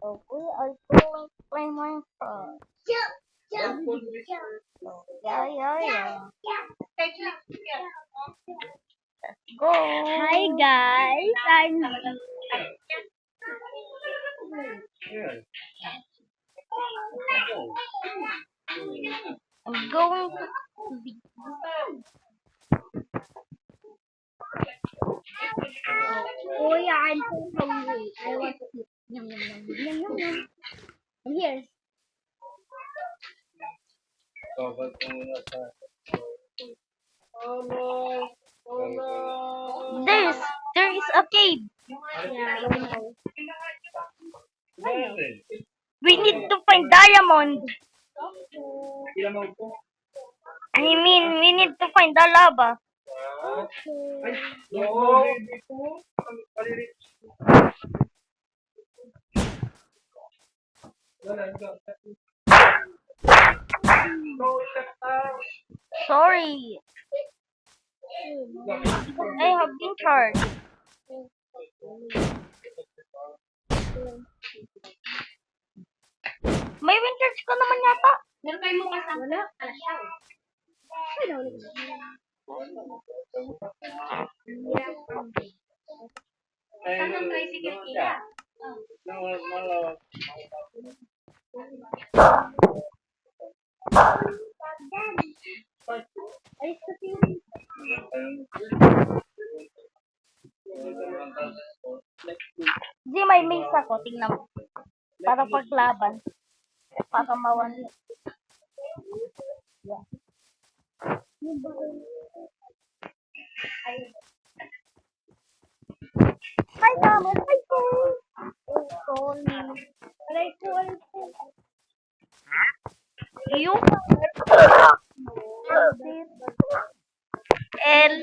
So we are going to play Minecraft. Yeah, yeah, yeah. Go. Hi guys, I'm going to be. Kuya, I'm so hungry. I want to eat. Yum, yum, yum, yum, yum, yum. And here. There is a cave. Yeah, I know. We need to find diamond. I mean, we need to find the lava. Sorry, I have been charged. May win charge ka naman yata. Meron kayo mo kasama? Wala. Alas siya. I don't Saan ang tricycle kaya? Ay, sa tingin. Di may mesa ko, tingnan mo. Para paglaban. Para mawala. Hi, Diamond. Hi, Paul. Oh, sorry. Aray ko, aray ko. You? El.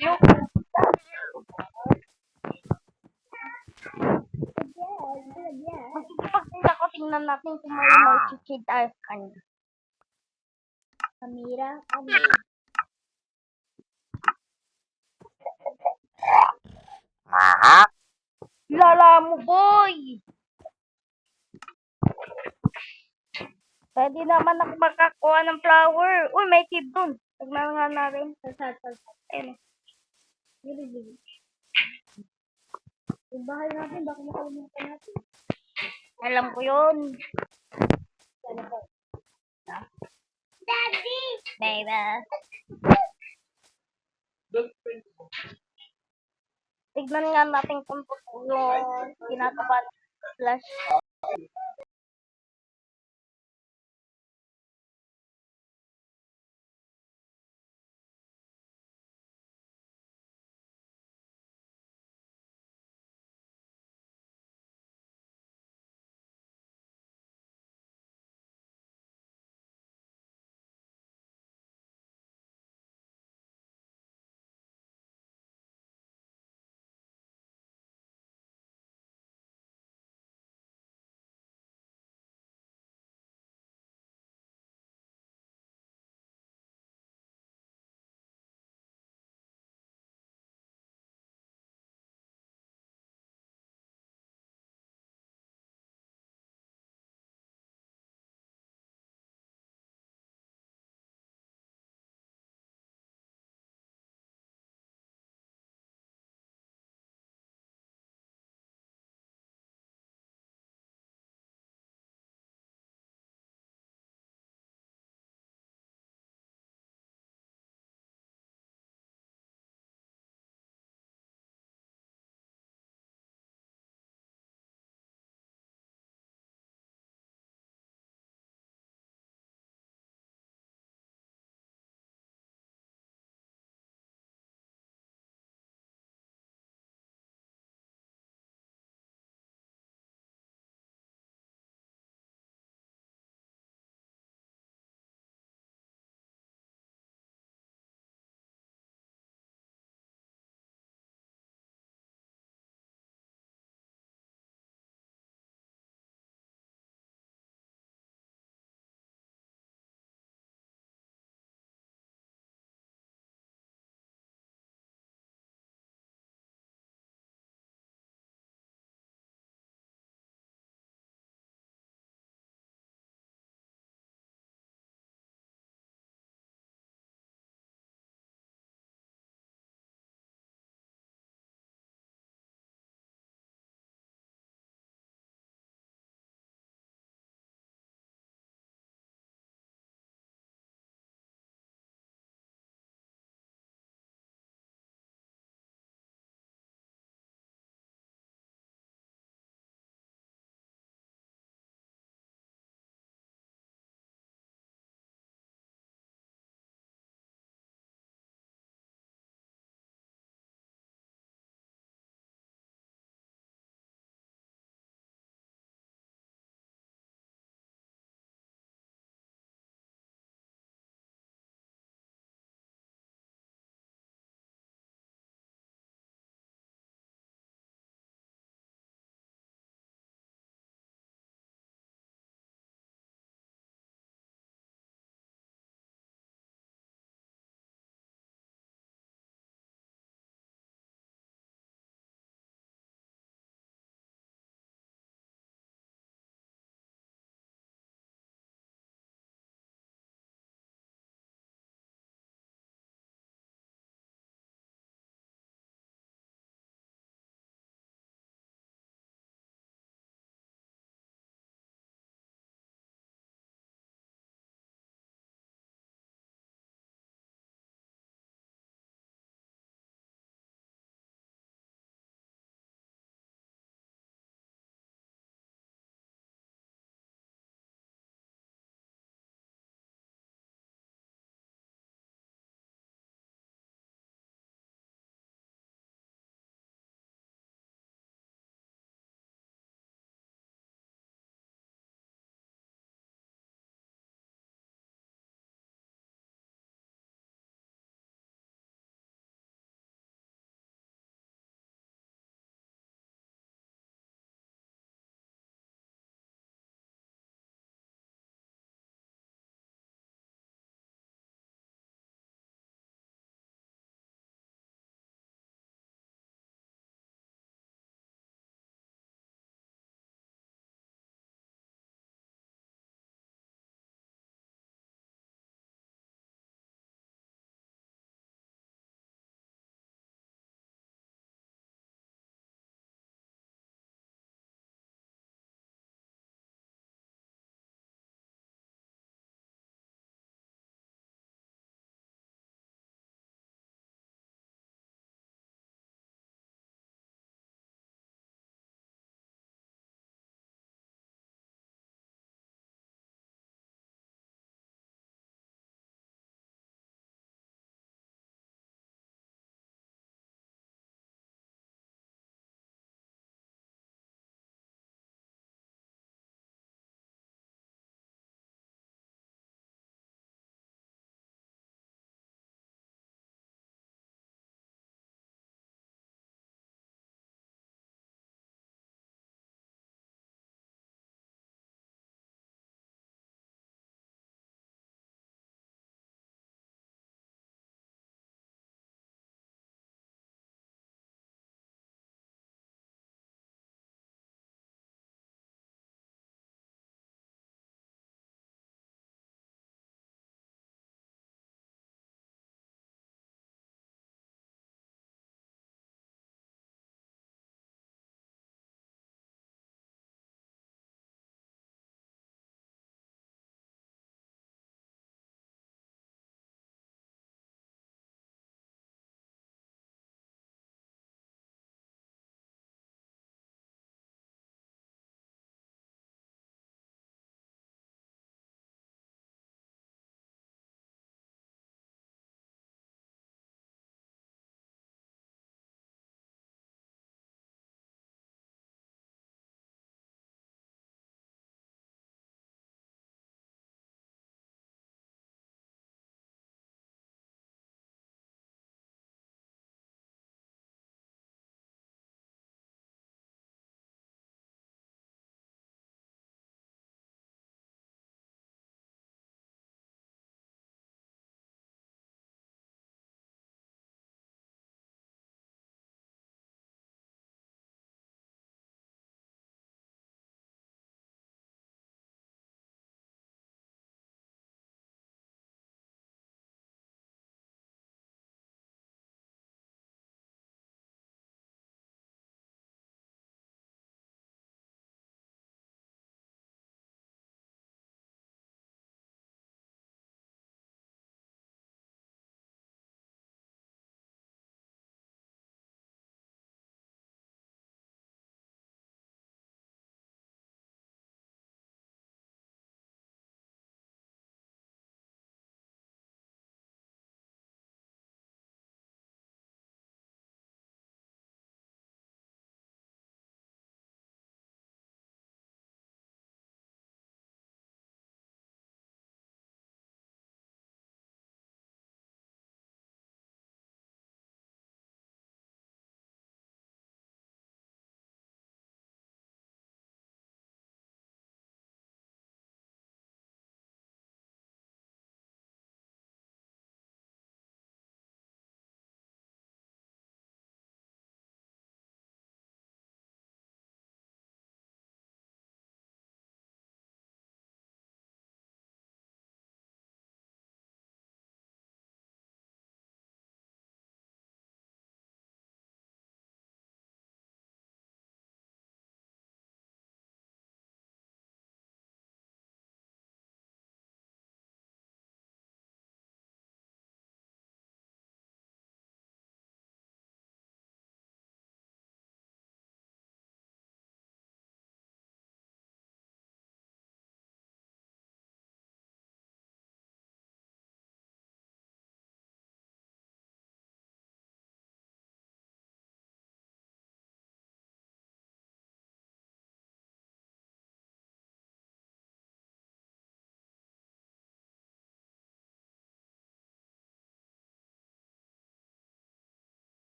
You? Magpapakita ko, tingnan natin kung may chichid tayo sa kanya. Kamira, ano? Lala mo, boy! Pwede naman ako makakuha ng flower. Uy, may cave dun. Tignan nga natin. Ayun. Yung bahay natin, baka makalimutan natin. Alam ko yun. Daddy! Baby. Tignan nga natin kung totoo yung tinataban slash